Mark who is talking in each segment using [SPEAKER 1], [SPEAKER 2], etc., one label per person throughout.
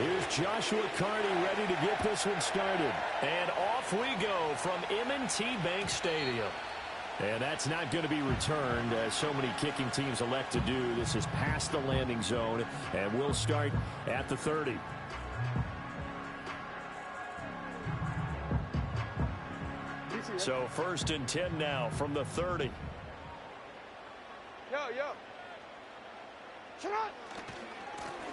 [SPEAKER 1] Here's Joshua Carney ready to get this one started.
[SPEAKER 2] And off we go from M&T Bank Stadium.
[SPEAKER 1] And that's not going to be returned, as so many kicking teams elect to do. This is past the landing zone, and we'll start at the 30. So 1st and 10 now from the 30.
[SPEAKER 3] Yo. Shut up.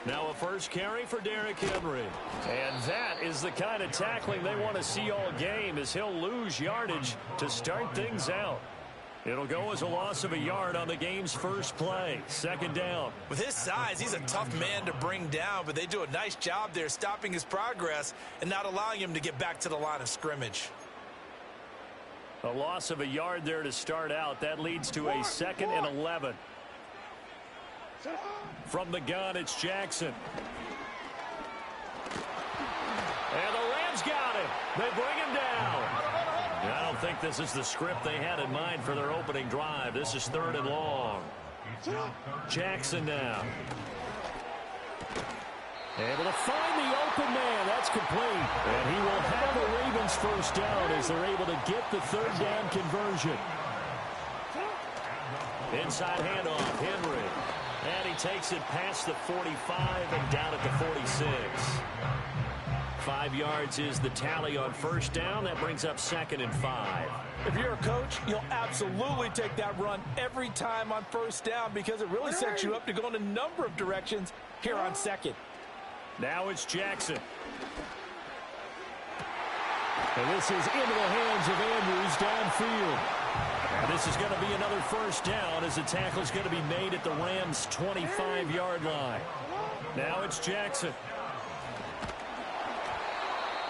[SPEAKER 1] Now a first carry for Derrick Henry. And that is the kind of tackling they want to see all game, as he'll lose yardage to start things out. It'll go as a loss of a yard on the game's first play. 2nd down.
[SPEAKER 4] With his size, he's a tough man to bring down, but they do a nice job there stopping his progress and not allowing him to get back to the line of scrimmage.
[SPEAKER 1] A loss of a yard there to start out. That leads to a 2nd and 11. From the gun, it's Jackson. And the Rams got him. They bring him down. I don't think this is the script they had in mind for their opening drive. This is 3rd and long. Jackson now. Able to find the open man. That's complete. And he will have the Ravens first down as they're able to get the 3rd down conversion. Inside handoff, Henry. And he takes it past the 45 and down at the 46. 5 yards is the tally on first down. That brings up 2nd and 5.
[SPEAKER 4] If you're a coach, you'll absolutely take that run every time on first down because it really sets you up to go in a number of directions here on 2nd.
[SPEAKER 1] Now it's Jackson. And this is into the hands of Andrews downfield. And this is going to be another first down as the tackle is going to be made at the Rams' 25-yard line. Now it's Jackson.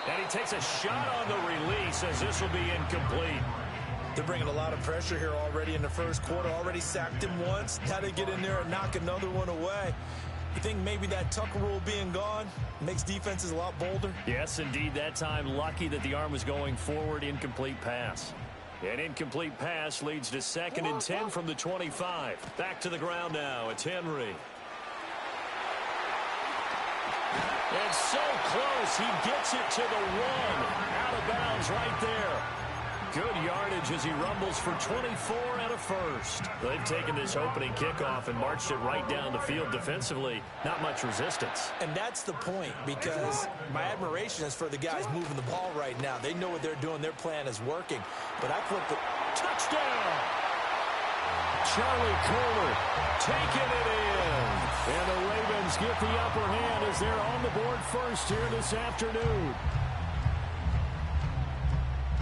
[SPEAKER 1] And he takes a shot on the release as this will be incomplete.
[SPEAKER 4] They're bringing a lot of pressure here already in the first quarter. Already sacked him once. Had to get in there and knock another one away. You think maybe that Tucker rule being gone makes defenses a lot bolder?
[SPEAKER 1] Yes, indeed. That time, lucky that the arm was going forward. Incomplete pass. An incomplete pass leads to 2nd and 10 from the 25. Back to the ground now. It's Henry. It's so close. He gets it to the 1. Out of bounds right there. Good yardage as he rumbles for 24 and a first. They've taken this opening kickoff and marched it right down the field defensively. Not much resistance.
[SPEAKER 4] And that's the point, because my admiration is for the guys moving the ball right now. They know what they're doing. Their plan is working. But I flipped it.
[SPEAKER 1] Touchdown! Charlie Kolar taking it in. And the Ravens get the upper hand as they're on the board first here this afternoon.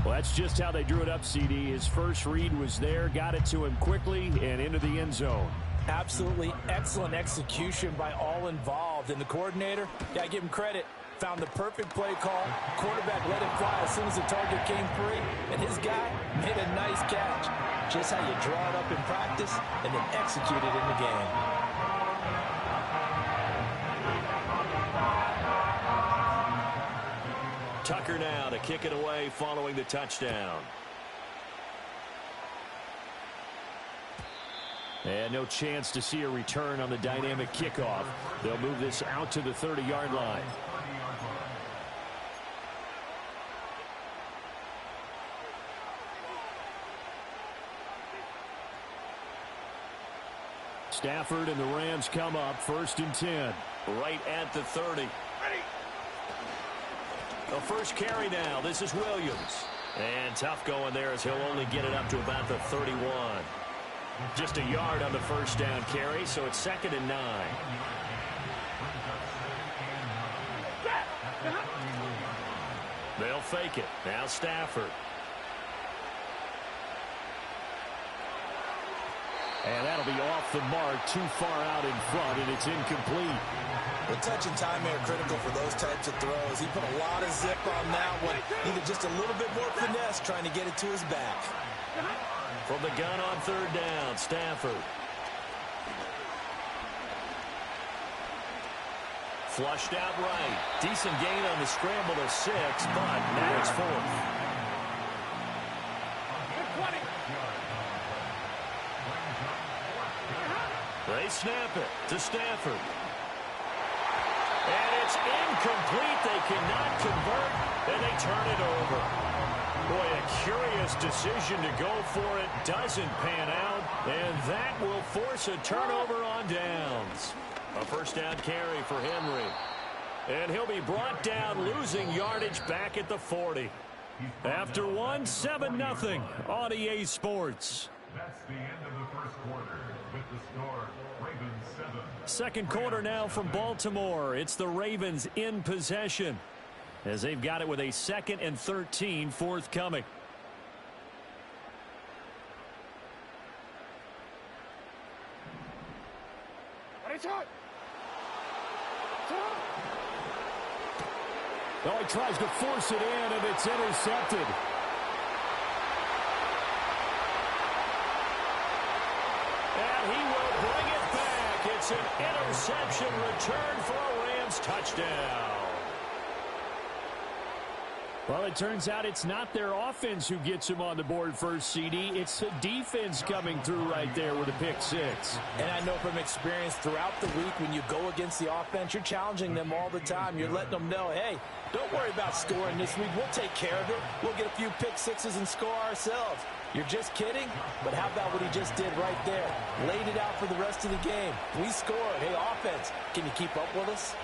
[SPEAKER 1] Well, that's just how they drew it up, CD. His first read was there, got it to him quickly, and into the end zone.
[SPEAKER 4] Absolutely excellent execution by all involved. And the coordinator, gotta give him credit, found the perfect play call. Quarterback let it fly as soon as the target came free, and his guy made a nice catch. Just how you draw it up in practice and then execute it in the game.
[SPEAKER 1] Tucker now to kick it away following the touchdown. And no chance to see a return on the dynamic kickoff. They'll move this out to the 30-yard line. Stafford and the Rams come up 1st and 10. Right at the 30. The first carry now. This is Williams. And tough going there as he'll only get it up to about the 31. Just a yard on the first down carry, so it's 2nd and 9. They'll fake it. Now Stafford. And that'll be off the mark, too far out in front, and it's incomplete.
[SPEAKER 4] The touch and time are critical for those types of throws. He put a lot of zip on that one. Needed just a little bit more finesse trying to get it to his back.
[SPEAKER 1] From the gun on 3rd down, Stafford. Flushed out right. Decent gain on the scramble to 6, but now it's 4th. They snap it to Stafford. And It's incomplete. They cannot convert, and they turn it over. Boy, a curious decision to go for it. Doesn't pan out, and that will force a turnover on downs. A first down carry for Henry. And he'll be brought down, losing yardage back at the 40. After one, 7-0 on EA Sports.
[SPEAKER 5] That's the end of the first quarter with the score Ravens 7.
[SPEAKER 1] Second quarter now from Baltimore. It's the Ravens in possession as they've got it with a 2nd and 13 forthcoming.
[SPEAKER 2] Oh, he tries to force it in, and it's intercepted.
[SPEAKER 1] And he will bring it back. It's an interception return for a Rams touchdown.
[SPEAKER 2] Well, it turns out it's not their offense who gets him on the board first, CD. It's the defense coming through right there with a pick six.
[SPEAKER 4] And I know from experience throughout the week when you go against the offense, you're challenging them all the time. You're letting them know, hey, don't worry about scoring this week. We'll take care of it. We'll get a few pick sixes and score ourselves. You're just kidding? But how about what he just did right there? Laid it out for the rest of the game. We scored. Hey, offense, can you keep up with us?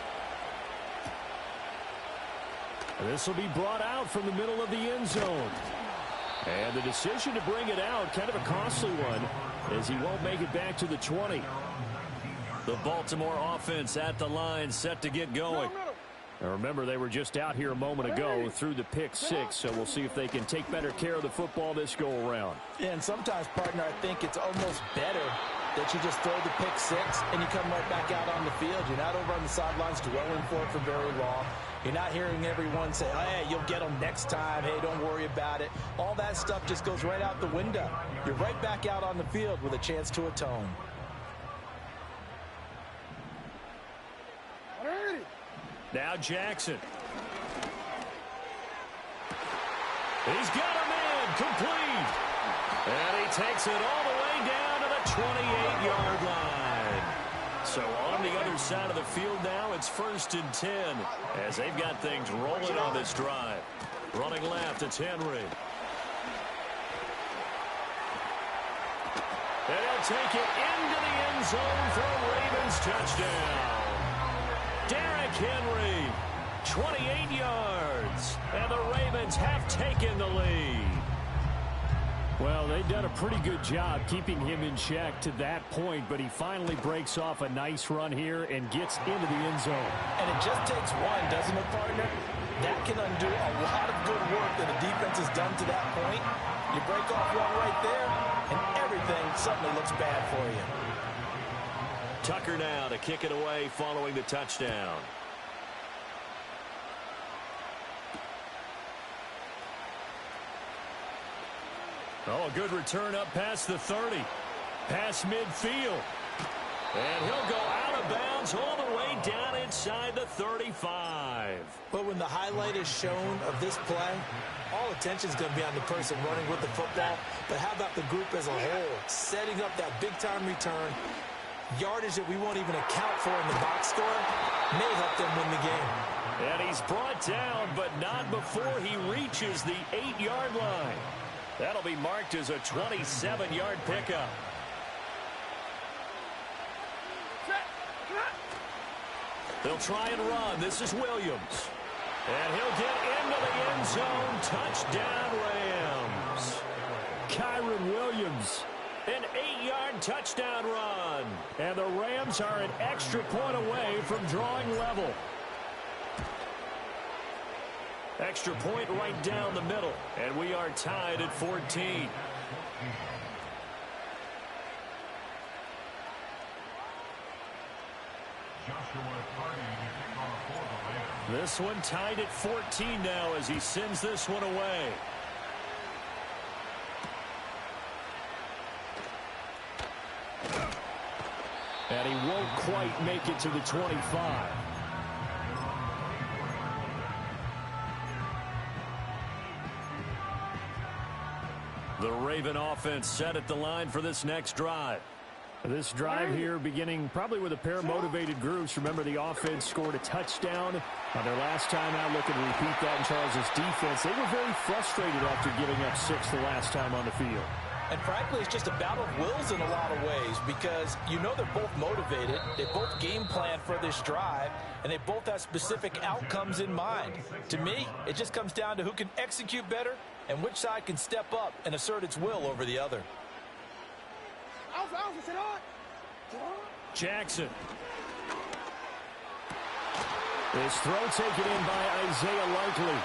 [SPEAKER 2] This will be brought out from the middle of the end zone. And the decision to bring it out, kind of a costly one, as he won't make it back to the 20.
[SPEAKER 1] The Baltimore offense at the line, set to get going.
[SPEAKER 2] Now remember, they were just out here a moment ago through the pick six, so we'll see if they can take better care of the football this go-around.
[SPEAKER 4] And sometimes, partner, I think it's almost better that you just throw the pick six and you come right back out on the field. You're not over on the sidelines dwelling for it for very long. You're not hearing everyone say, hey, you'll get them next time. Hey, don't worry about it. All that stuff just goes right out the window. You're right back out on the field with a chance to atone.
[SPEAKER 1] Now Jackson. He's got a man complete. And he takes it all the way down to the 28-yard line. So on the other side of the field now, it's 1st and 10 as they've got things rolling on this drive. Running left, it's Henry. And he'll take it into the end zone for a Ravens touchdown. Derrick Henry, 28 yards, and the Ravens have taken the lead.
[SPEAKER 2] Well, they've done a pretty good job keeping him in check to that point, but he finally breaks off a nice run here and gets into the end zone.
[SPEAKER 4] And it just takes one, doesn't it, partner? That can undo a lot of good work that a defense has done to that point. You break off one right there, and everything suddenly looks bad for you.
[SPEAKER 1] Tucker now to kick it away following the touchdown. Oh, a good return up past the 30. Past midfield. And he'll go out of bounds all the way down inside the 35.
[SPEAKER 4] But when the highlight is shown of this play, all attention is going to be on the person running with the football. But how about the group as a whole? Setting up that big-time return. Yardage that we won't even account for in the box score may help them win the game.
[SPEAKER 1] And he's brought down, but not before he reaches the 8-yard line. That'll be marked as a 27-yard pickup. They'll try and run. This is Williams. And he'll get into the end zone. Touchdown, Rams.
[SPEAKER 2] Kyren Williams.
[SPEAKER 1] An 8-yard touchdown run.
[SPEAKER 2] And the Rams are an extra point away from drawing level.
[SPEAKER 1] Extra point right down the middle. And we are tied at 14. This one tied at 14 now as he sends this one away.
[SPEAKER 2] And he won't quite make it to the 25.
[SPEAKER 1] The Raven offense set at the line for this next drive.
[SPEAKER 2] This drive here beginning probably with a pair of motivated groups. Remember, the offense scored a touchdown on their last time out. Looking to repeat that in Charles' defense. They were very frustrated after giving up 6 the last time on the field.
[SPEAKER 4] And frankly, it's just a battle of wills in a lot of ways because you know they're both motivated. They both game plan for this drive, and they both have specific outcomes in mind. To me, it just comes down to who can execute better and which side can step up and assert its will over the other.
[SPEAKER 2] Jackson. His throw taken in by Isaiah Likely.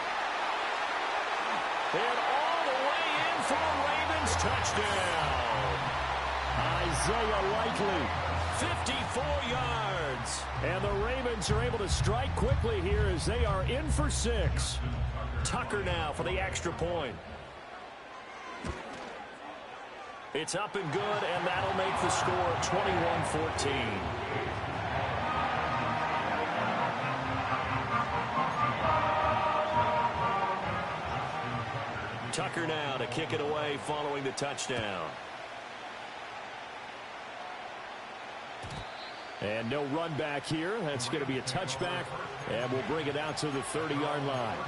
[SPEAKER 2] And all the way in for a Ravens touchdown. Isaiah Likely, 54 yards. And the Ravens are able to strike quickly here as they are in for 6. Tucker now for the extra point. It's up and good, and that'll make the score 21-14. Tucker now to kick it away following the touchdown. And no run back here. That's going to be a touchback, and we'll bring it out to the 30-yard line.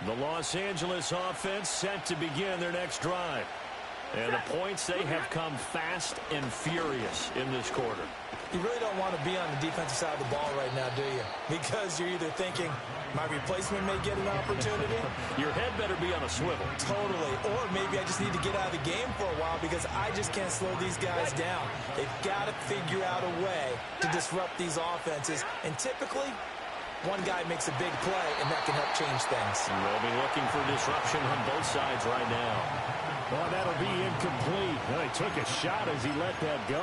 [SPEAKER 2] The Los Angeles offense set to begin their next drive. And the points, they have come fast and furious in this quarter.
[SPEAKER 4] You really don't want to be on the defensive side of the ball right now, do you? Because you're either thinking, my replacement may get an opportunity.
[SPEAKER 2] Your head better be on a swivel.
[SPEAKER 4] Totally. Or maybe I just need to get out of the game for a while because I just can't slow these guys down. They've got to figure out a way to disrupt these offenses. And typically, one guy makes a big play, and that can help change things.
[SPEAKER 2] They'll be looking for disruption on both sides right now. Well, that'll be incomplete. Well, he took a shot as he let that go.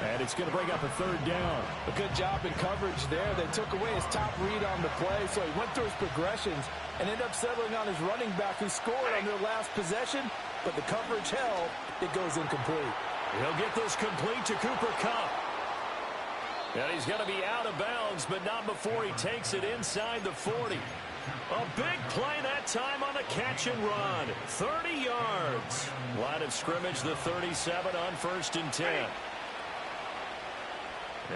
[SPEAKER 2] And it's going to bring up a 3rd down.
[SPEAKER 4] A good job in coverage there. They took away his top read on the play, so he went through his progressions and ended up settling on his running back who scored on their last possession, but the coverage held. It goes incomplete.
[SPEAKER 2] He'll get this complete to Cooper Kupp. And he's going to be out of bounds, but not before he takes it inside the 40. A big play that time on the catch and run. 30 yards. Line of scrimmage, the 37 on 1st and 10.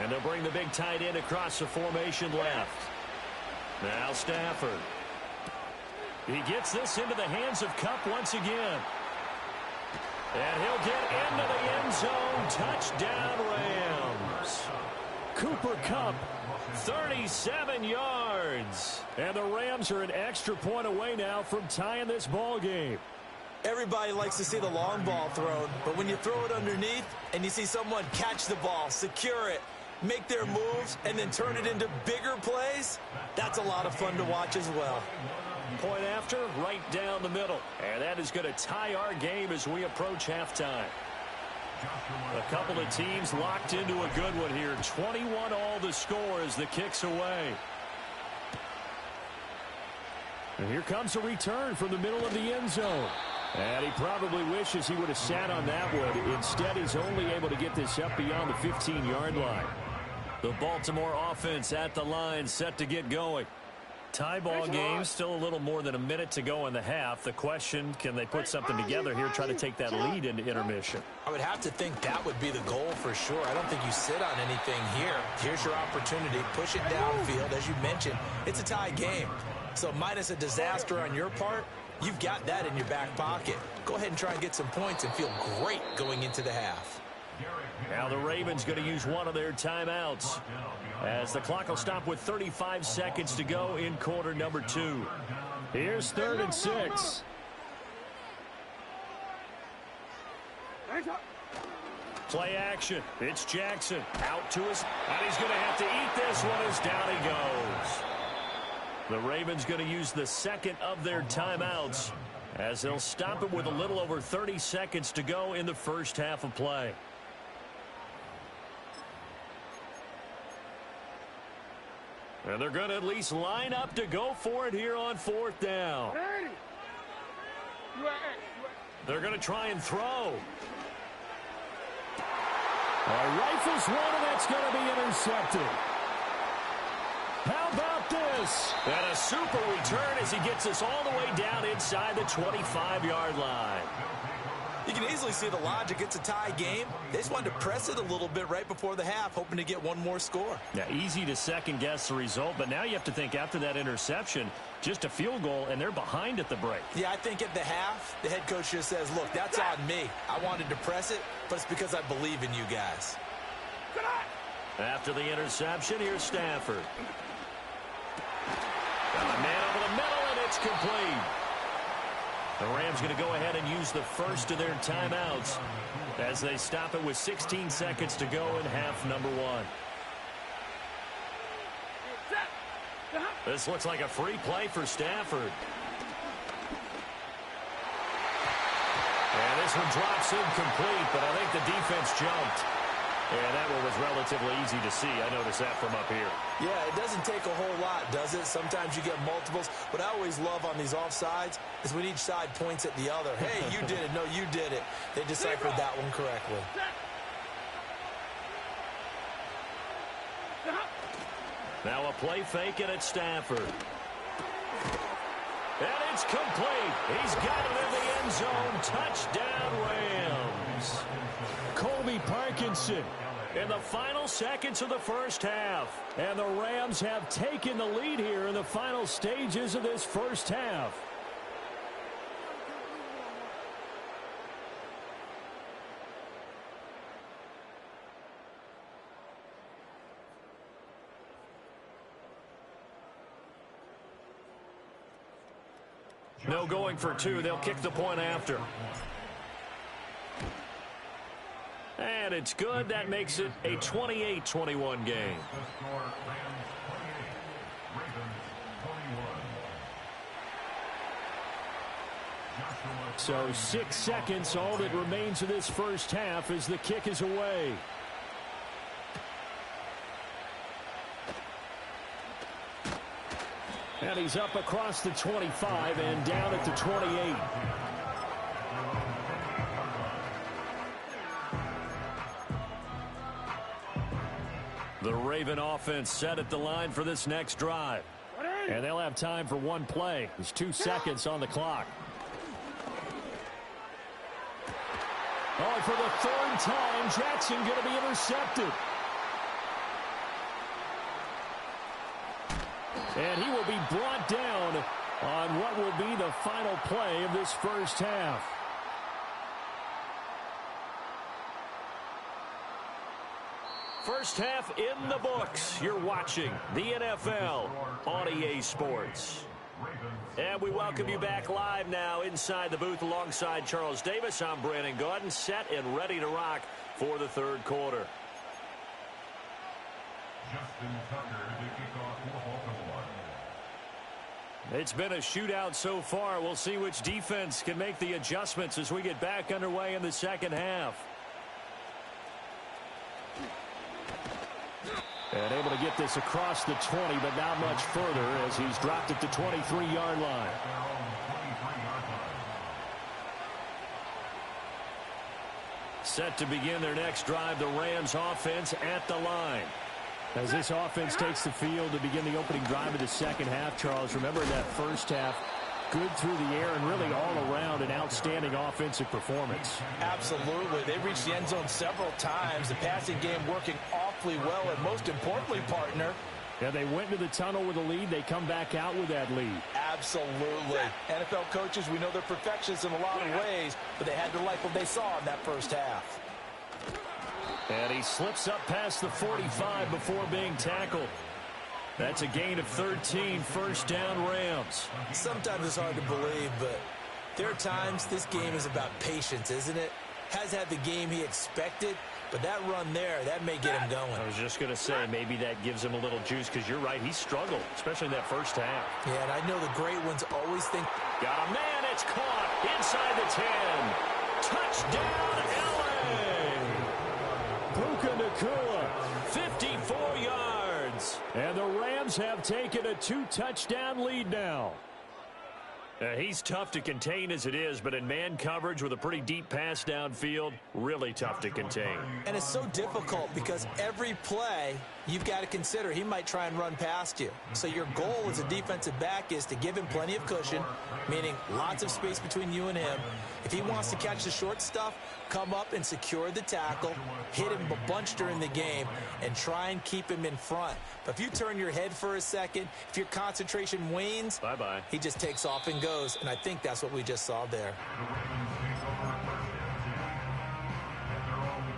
[SPEAKER 2] And they'll bring the big tight end across the formation left. Now Stafford. He gets this into the hands of Kupp once again. And he'll get into the end zone. Touchdown, Rams. Cooper Kupp, 37 yards. And the Rams are an extra point away now from tying this ball game.
[SPEAKER 4] Everybody likes to see the long ball thrown, but when you throw it underneath and you see someone catch the ball, secure it, make their moves, and then turn it into bigger plays, that's a lot of fun to watch as well.
[SPEAKER 2] Point after, right down the middle. And that is going to tie our game as we approach halftime. A couple of teams locked into a good one here. 21 all the score as the kick's away. And here comes a return from the middle of the end zone. And he probably wishes he would have sat on that one. Instead, he's only able to get this up beyond the 15-yard line. The Baltimore offense at the line, set to get going. Tie ball game, still a little more than a minute to go in the half. The question, can they put something together here, try to take that lead into intermission?
[SPEAKER 4] I would have to think that would be the goal for sure. I don't think you sit on anything here. Here's your opportunity. Push it downfield. As you mentioned, it's a tie game. So minus a disaster on your part, you've got that in your back pocket. Go ahead and try and get some points and feel great going into the half.
[SPEAKER 2] Now the Ravens going to use one of their timeouts as the clock will stop with 35 seconds to go in quarter number 2. Here's 3rd and 6. Play action. It's Jackson out to his, and he's going to have to eat this one as down he goes. The Ravens going to use the second of their timeouts as they'll stop it with a little over 30 seconds to go in the first half of play. And they're going to at least line up to go for it here on 4th down. They're going to try and throw. Rifles one, and that's going to be intercepted. How about
[SPEAKER 1] this. And a super return as he gets us all the way down inside the 25-yard line.
[SPEAKER 4] You can easily see the logic. It's a tie game. They just wanted to press it a little bit right before the half, hoping to get one more score.
[SPEAKER 1] Yeah, easy to second-guess the result, but now you have to think after that interception, just a field goal, and they're behind at the break.
[SPEAKER 4] Yeah, I think at the half, the head coach just says, look, that's on me. I wanted to press it, but it's because I believe in you guys.
[SPEAKER 1] After the interception, here's Stafford. Got a man over the middle, and it's complete. The Rams going to go ahead and use the first of their timeouts as they stop it with 16 seconds to go in half number one. This looks like a free play for Stafford. And this one drops incomplete, but I think the defense jumped. And that one was relatively easy to see. I noticed that from up here.
[SPEAKER 4] Yeah, it doesn't take a whole lot, does it? Sometimes you get multiples. What I always love on these offsides is when each side points at the other. Hey, you did it. No, you did it. They deciphered that one correctly.
[SPEAKER 1] Now a play fake, and it's Stafford. And it's complete. He's got it in the end zone. Touchdown, Rams. Colby Parkinson in the final seconds of the first half. And the Rams have taken the lead here in the final stages of this first half. No going for two. They'll kick the point after. And it's good. That makes it a 28-21 game. So 6 seconds, all that remains of this first half as the kick is away. And he's up across the 25 and down at the 28. The Raven offense set at the line for this next drive. And they'll have time for one play. There's 2 seconds on the clock. Oh, for the third time, Jackson going to be intercepted. And he will be brought down on what will be the final play of this first half. First half in the books. You're watching the NFL on EA Sports. And we welcome you back live now inside the booth alongside Charles Davis. I'm Brandon Gaudin, set and ready to rock for the third quarter.
[SPEAKER 5] Justin Tucker to kick off for Baltimore.
[SPEAKER 1] It's been a shootout so far. We'll see which defense can make the adjustments as we get back underway in the second half. And able to get this across the 20, but not much further as he's dropped at the 23-yard line. Set to begin their next drive, the Rams offense at the line. As this offense takes the field to begin the opening drive of the second half, Charles, remember that first half, good through the air and really all around an outstanding offensive performance.
[SPEAKER 4] Absolutely. They reached the end zone several times. The passing game working awfully well, and most importantly, partner,
[SPEAKER 1] yeah, they went into the tunnel with a lead. They come back out with that lead.
[SPEAKER 4] Absolutely. NFL coaches, we know they're perfectionists in a lot of ways, but they had to like what they saw in that first half.
[SPEAKER 1] And he slips up past the 45 before being tackled. That's a gain of 13, first down Rams.
[SPEAKER 4] Sometimes it's hard to believe, but there are times this game is about patience, isn't it? Has had the game he expected, but that run there, that may get him going.
[SPEAKER 1] I was just going to say, maybe that gives him a little juice, because you're right, he struggled, especially in that first half.
[SPEAKER 4] Yeah, and I know the great ones always think.
[SPEAKER 1] Got a man, it's caught inside the 10. Touchdown, LA! Puka Nacua, 54 yards. And the Rams have taken a 2-touchdown lead now. He's tough to contain as it is, but in man coverage with a pretty deep pass downfield, really tough to contain.
[SPEAKER 4] And it's so difficult because every play you've got to consider he might try and run past you. So your goal as a defensive back is to give him plenty of cushion, meaning lots of space between you and him. If he wants to catch the short stuff, come up and secure the tackle, hit him a bunch during the game, and try and keep him in front. But if you turn your head for a second, if your concentration wanes,
[SPEAKER 1] bye-bye. He
[SPEAKER 4] just takes off and goes, and I think that's what we just saw there.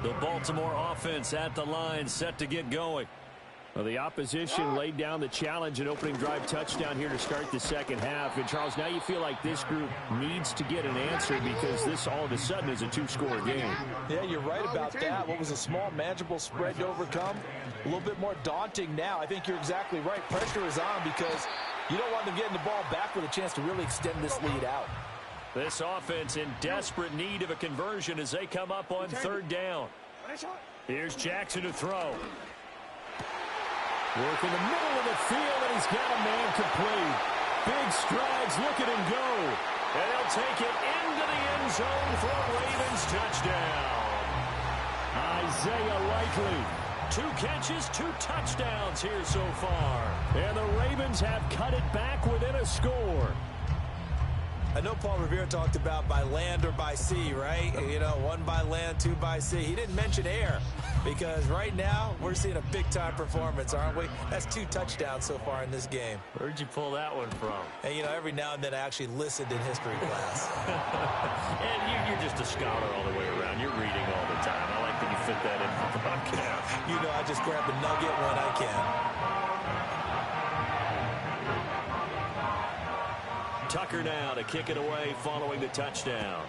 [SPEAKER 1] The Baltimore offense at the line, set to get going.
[SPEAKER 2] Well, the opposition laid down the challenge and opening drive touchdown here to start the second half. And, Charles, now you feel like this group needs to get an answer because this all of a sudden is a two-score game.
[SPEAKER 4] Yeah, you're right about that. What was a small, manageable spread to overcome, a little bit more daunting now. I think you're exactly right. Pressure is on because you don't want them getting the ball back with a chance to really extend this lead out.
[SPEAKER 1] This offense in desperate need of a conversion as they come up on third down. Here's Jackson to throw.
[SPEAKER 2] Work in the middle of the field, and he's got a man complete. Big strides, look at him go.
[SPEAKER 1] And he'll take it into the end zone for a Ravens touchdown.
[SPEAKER 2] Isaiah Likely.
[SPEAKER 1] 2 catches, 2 touchdowns here so far.
[SPEAKER 2] And the Ravens have cut it back within a score.
[SPEAKER 4] I know Paul Revere talked about by land or by sea, right? You know, 1 by land, 2 by sea. He didn't mention air because right now we're seeing a big-time performance, aren't we? That's 2 touchdowns so far in this game.
[SPEAKER 1] Where'd you pull that one from?
[SPEAKER 4] And, you know, every now and then I actually listened in history class.
[SPEAKER 1] And you're just a scholar all the way around. You're reading all the time. I like that you fit that in the broadcast.
[SPEAKER 4] You know, I just grab a nugget when I can.
[SPEAKER 1] Tucker now to kick it away following the touchdown.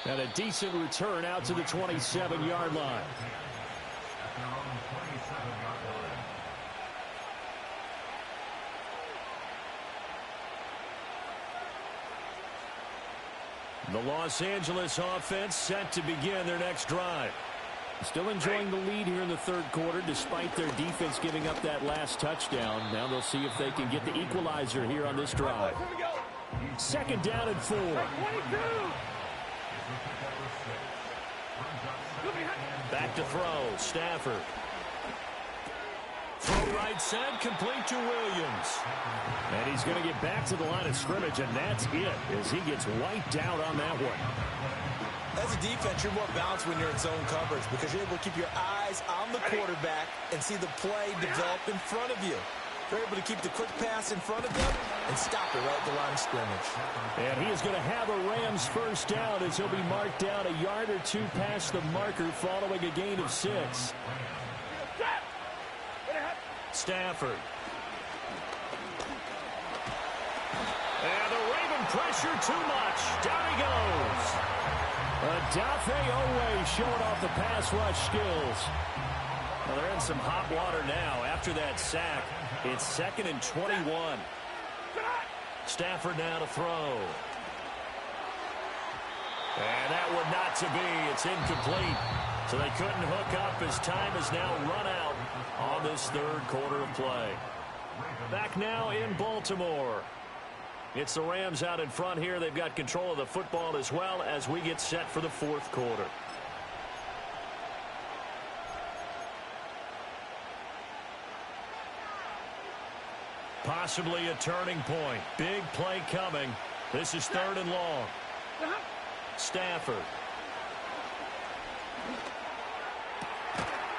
[SPEAKER 2] And a decent return out to the 27-yard line.
[SPEAKER 1] The Los Angeles offense set to begin their next drive.
[SPEAKER 2] Still enjoying the lead here in the third quarter despite their defense giving up that last touchdown. Now they'll see if they can get the equalizer here on this drive. Second down and 4.
[SPEAKER 1] Back to throw. Stafford. Throw right side, complete to Williams.
[SPEAKER 2] And he's going to get back to the line of scrimmage, and that's it as he gets wiped out on that one.
[SPEAKER 4] As a defense, you're more balanced when you're in zone coverage because you're able to keep your eyes on the quarterback and see the play develop in front of you. You're able to keep the quick pass in front of them and stop it right at the line of scrimmage.
[SPEAKER 2] And he is going to have a Rams first down as he'll be marked down a yard or 2 past the marker following a gain of 6.
[SPEAKER 1] Stafford. And the Raven pressure too much. Down he goes.
[SPEAKER 2] Odafe Oweh showing off the pass rush skills.
[SPEAKER 1] Well, they're in some hot water now. After that sack, it's 2nd and 21. Stafford now to throw. And that one not to be. It's incomplete. So they couldn't hook up as time has now run out on this third quarter of play. Back now in Baltimore. It's the Rams out in front here. They've got control of the football as well as we get set for the fourth quarter. Possibly a turning point. Big play coming. This is 3rd and long. Stafford.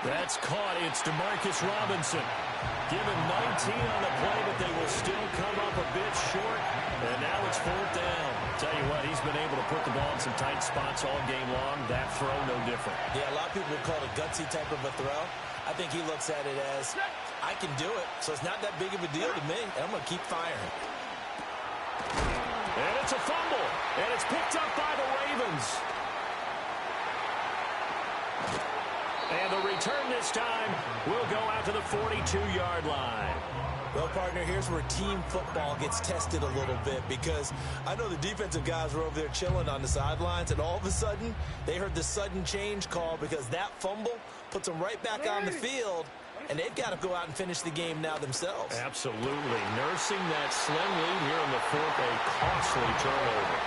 [SPEAKER 1] That's caught. It's DeMarcus Robinson. Given 19 on the play, but they will still come up a bit short. And now it's 4th down. Tell you what, he's been able to put the ball in some tight spots all game long. That throw, no different.
[SPEAKER 4] Yeah, a lot of people would call it a gutsy type of a throw. I think he looks at it as, I can do it, so it's not that big of a deal to me, and I'm going to keep firing.
[SPEAKER 1] And it's a fumble, and it's picked up by the Ravens. And the return this time will go out to the 42-yard line.
[SPEAKER 4] Well, partner, here's where team football gets tested a little bit because I know the defensive guys were over there chilling on the sidelines, and all of a sudden, they heard the sudden change call because that fumble puts them right back on the field, and they've got to go out and finish the game now themselves.
[SPEAKER 2] Absolutely. Nursing that slim lead here in the fourth, a costly turnover.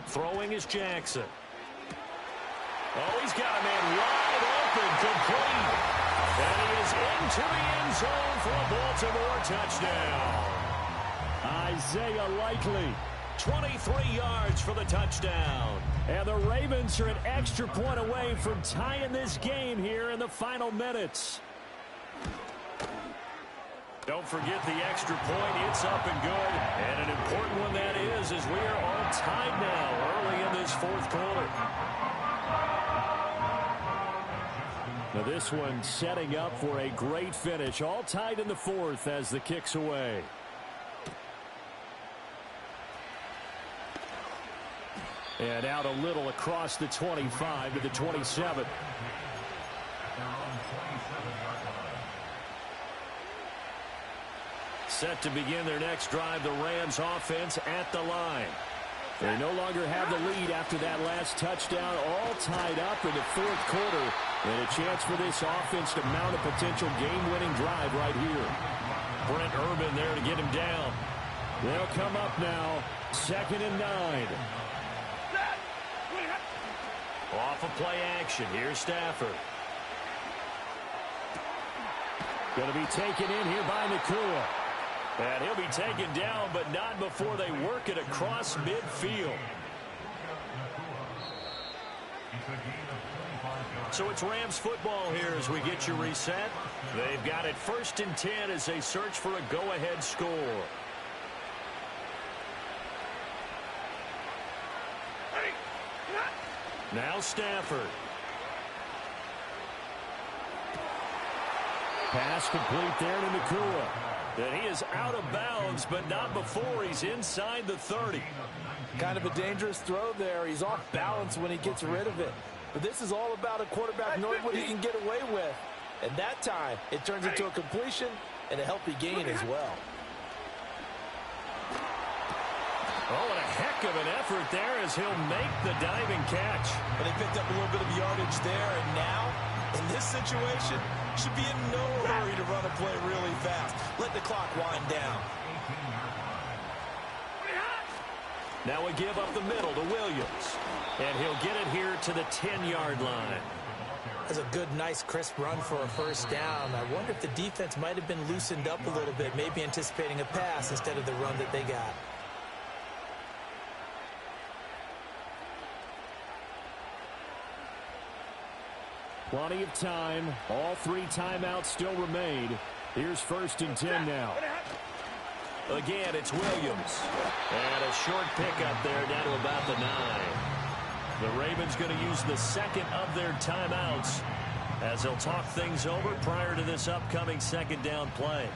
[SPEAKER 2] Throwing is Jackson. Oh, he's got a man wide open, complete. And he is into the end zone for a Baltimore touchdown.
[SPEAKER 1] Isaiah Likely, 23 yards for the touchdown. And the Ravens are an extra point away from tying this game here in the final minutes.
[SPEAKER 2] Don't forget the extra point. It's up and good. And an important one that is as we are all tied now early in this fourth quarter.
[SPEAKER 1] Now this one setting up for a great finish. All tied in the fourth as the kick's away. And out a little across the 25 to the 27.
[SPEAKER 2] Set to begin their next drive, the Rams offense at the line.
[SPEAKER 1] They no longer have the lead after that last touchdown, all tied up in the fourth quarter. And a chance for this offense to mount a potential game-winning drive right here.
[SPEAKER 2] Brent Urban there to get him down.
[SPEAKER 1] They'll come up now, 2nd and 9.
[SPEAKER 2] Off of play action, here's Stafford.
[SPEAKER 1] Going to be taken in here by Nacua.
[SPEAKER 2] And he'll be taken down, but not before they work it across midfield. So it's Rams football here as we get you reset. They've got it 1st and 10 as they search for a go-ahead score. Now Stafford.
[SPEAKER 1] Pass complete there to Nacua.
[SPEAKER 2] And he is out of bounds, but not before he's inside the 30.
[SPEAKER 4] Kind of a dangerous throw there. He's off balance when he gets rid of it. But this is all about a quarterback knowing what he can get away with. And that time, it turns into a completion and a healthy gain as well.
[SPEAKER 2] Oh, and a heck of an effort there as he'll make the diving catch.
[SPEAKER 4] And he picked up a little bit of yardage there. And now, in this situation, should be in no hurry to run a play really fast. Let the clock wind down.
[SPEAKER 2] Now a give up the middle to Williams. And he'll get it here to the 10-yard line.
[SPEAKER 4] That's a good, nice, crisp run for a first down. I wonder if the defense might have been loosened up a little bit, maybe anticipating a pass instead of the run that they got.
[SPEAKER 1] Plenty of time. All 3 timeouts still remain. Here's 1st and 10 now.
[SPEAKER 2] Again, it's Williams. And a short pickup there down to about the 9. The Ravens going to use the 2nd of their timeouts as they'll talk things over prior to this upcoming 2nd down play.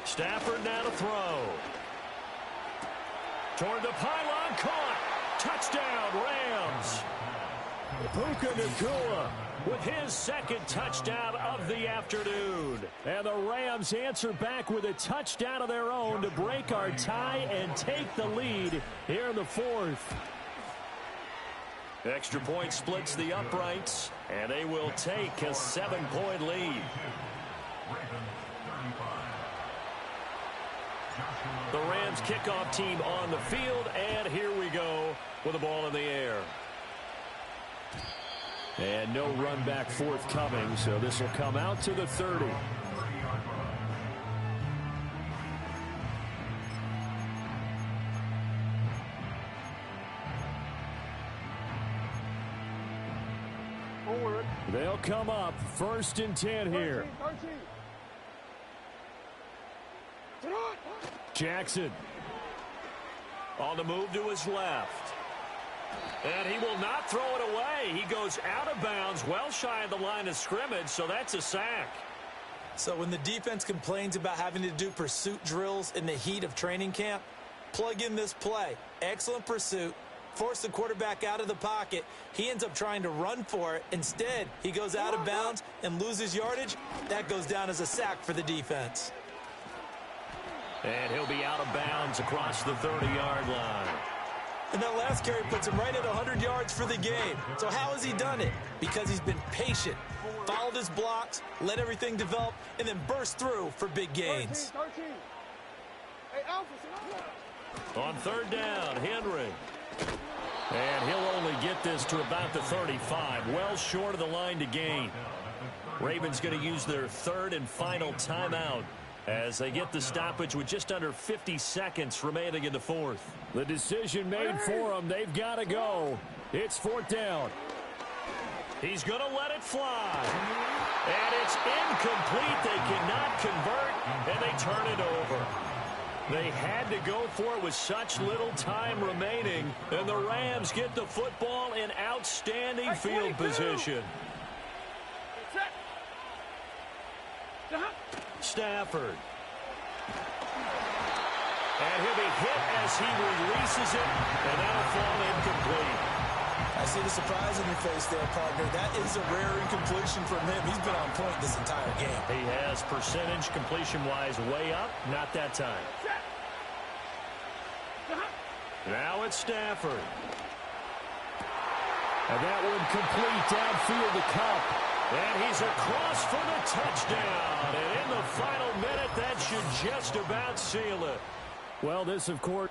[SPEAKER 2] Stafford now to throw. Toward the pylon, caught. Touchdown, Rams.
[SPEAKER 1] Puka Nacua
[SPEAKER 2] with his 2nd touchdown of the afternoon.
[SPEAKER 1] And the Rams answer back with a touchdown of their own to break our tie and take the lead here in the 4th.
[SPEAKER 2] Extra point splits the uprights, and they will take a 7-point lead. The Rams kickoff team on the field, and here we go with the ball in the air.
[SPEAKER 1] And no run back forthcoming, so this will come out to the 30.
[SPEAKER 3] Forward.
[SPEAKER 1] They'll come up 1st and 10 here.
[SPEAKER 3] 13.
[SPEAKER 1] Jackson.
[SPEAKER 2] On the move to his left. And he will not throw it away. He goes out of bounds, well shy of the line of scrimmage, so that's a sack.
[SPEAKER 4] So when the defense complains about having to do pursuit drills in the heat of training camp, plug in this play. Excellent pursuit, force the quarterback out of the pocket. He ends up trying to run for it. Instead, he goes out of bounds and loses yardage. That goes down as a sack for the defense.
[SPEAKER 2] And he'll be out of bounds across the 30-yard line.
[SPEAKER 4] And that last carry puts him right at 100 yards for the game. So how has he done it? Because he's been patient, followed his blocks, let everything develop, and then burst through for big gains.
[SPEAKER 3] 13. Hey, Alpha,
[SPEAKER 2] On third down, Henry. And he'll only get this to about the 35, well short of the line to gain. Ravens going to use their third and final timeout as they get the stoppage with just under 50 seconds remaining in the fourth.
[SPEAKER 1] The decision made for them. They've got to go. It's fourth down.
[SPEAKER 2] He's going to let it fly. And it's incomplete. They cannot convert, and they turn it over. They had to go for it with such little time remaining, and the Rams get the football in outstanding field position. Stafford. And he'll be hit as he releases it, and that'll fall incomplete.
[SPEAKER 4] I see the surprise in your face there, partner. That is a rare incompletion from him. He's been on point this entire game.
[SPEAKER 2] He has percentage completion-wise way up, not that time. Now it's Stafford.
[SPEAKER 1] And that one complete downfield to Kupp.
[SPEAKER 2] And he's across for the touchdown. And in the final minute, that should just about seal it.
[SPEAKER 1] Well, this, of course...